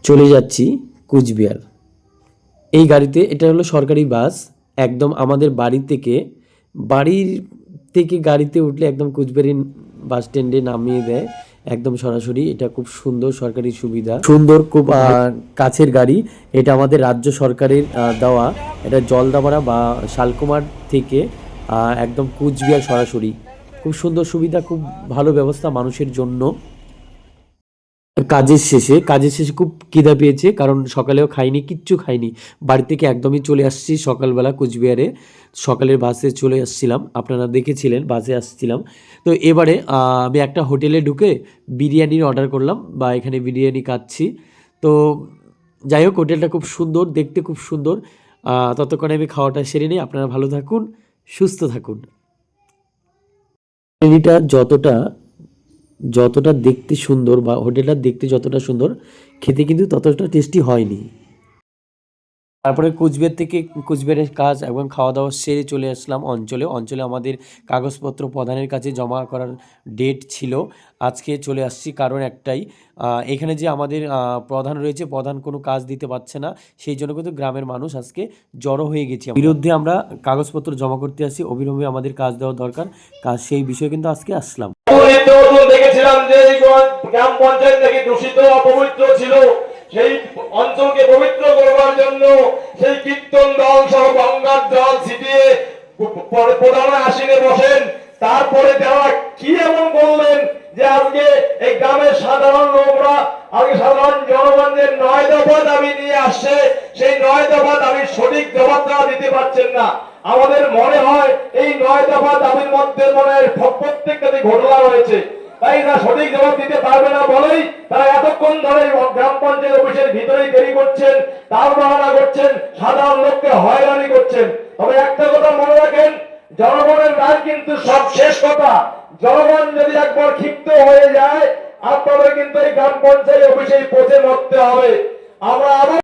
চলে যাচ্ছি কুচবিহার। এই গাড়িতে, এটা হলো সরকারি বাস, একদম আমাদের বাড়ির থেকে গাড়িতে উঠলে একদম কুচবিহারি বাস স্ট্যান্ডে নামিয়ে দেয় একদম সরাসরি। এটা খুব সুন্দর সরকারি সুবিধা, সুন্দর, খুব কাছের গাড়ি। এটা আমাদের রাজ্য সরকারের দেওয়া। এটা জলদাপাড়া বা শালকুমার থেকে একদম কুচবিহার সরাসরি। খুব সুন্দর সুবিধা, খুব ভালো ব্যবস্থা মানুষের জন্য। কাজের শেষে খুব খিদা পেয়েছে, কারণ সকালেও খাইনি, কিচ্ছু খাইনি। বাড়ি থেকে একদমই চলে আসছি সকালবেলা কুচবিহারে। সকালের বাসে চলে আসছিলাম, আপনারা দেখেছিলেন বাসে আসছিলাম। তো এবারে আমি একটা হোটেলে ঢুকে বিরিয়ানির অর্ডার করলাম, বা এখানে বিরিয়ানি খাচ্ছি। তো যাই হোক, হোটেলটা খুব সুন্দর, দেখতে খুব সুন্দর। ততক্ষণে আমি খাওয়াটা সেরে নিই। আপনারা ভালো থাকুন, সুস্থ থাকুন। বিরিয়ানিটা যতটা যতটা দেখতে সুন্দর, বা হোটেলটা দেখতে যতটা সুন্দর, খেতে কিন্তু ততটা টেস্টি হয়নি। তারপরে কুচবিহারের কাজ এবং খাওয়া দাওয়া সেরে চলে আসলাম অঞ্চলে আমাদের কাগজপত্র প্রধানের কাছে জমা করার ডেট ছিল। আজকে চলে আসছি, কারণ একটাই, এখানে যে আমাদের প্রধান রয়েছে, প্রধান কোনো কাজ দিতে পারছে না। সেই জন্য কিন্তু গ্রামের মানুষ আজকে জড়ো হয়ে গেছি। বিরুদ্ধে আমরা কাগজপত্র জমা করতে আসি, অবিলম্বে আমাদের কাজ দেওয়া দরকার। সেই বিষয়ে কিন্তু আজকে আসলাম। দেখেছিলাম যে গ্রাম পঞ্চায়েত নাকি দূষিত অপবিত্র ছিল, সেই অঞ্চলকে পবিত্র করবার জন্য সেই কীর্তন দল সহ গঙ্গার জল ছিটিয়ে প্রধান আসীনে বসেন। তারপরে তারা কি এমন বললেন যে আজকে এই গ্রামের সাধারণ লোকরা, আজকে সাধারণ জনগণের 9 দফা দাবি নিয়ে আসছে, সেই 9 দফা দাবির সঠিক জবাব তারা দিতে পারছেন না। আমাদের মনে হয় এই 9 দফা দাবির মধ্যে মনে হয় প্রত্যেকটাতে ঘটনা রয়েছে, তাই না সঠিক জবাব দিতে পারবে না বলেই তারা এতক্ষণ ধরে গ্রাম পঞ্চায়েত অফিসের ভিতরেই দেরি করছেন, তার বাহানা করছেন, সাধারণ লোককে হয়রানি করছেন। তবে একটা কথা মনে রাখেন, জনগণের রায় কিন্তু সব শেষ কথা। জনগণ যদি একবার ক্ষিপ্ত হয়ে যায়, আপনাদের কিন্তু এই গ্রাম পঞ্চায়েত অফিসেই পৌঁছে মরতে হবে। আমরা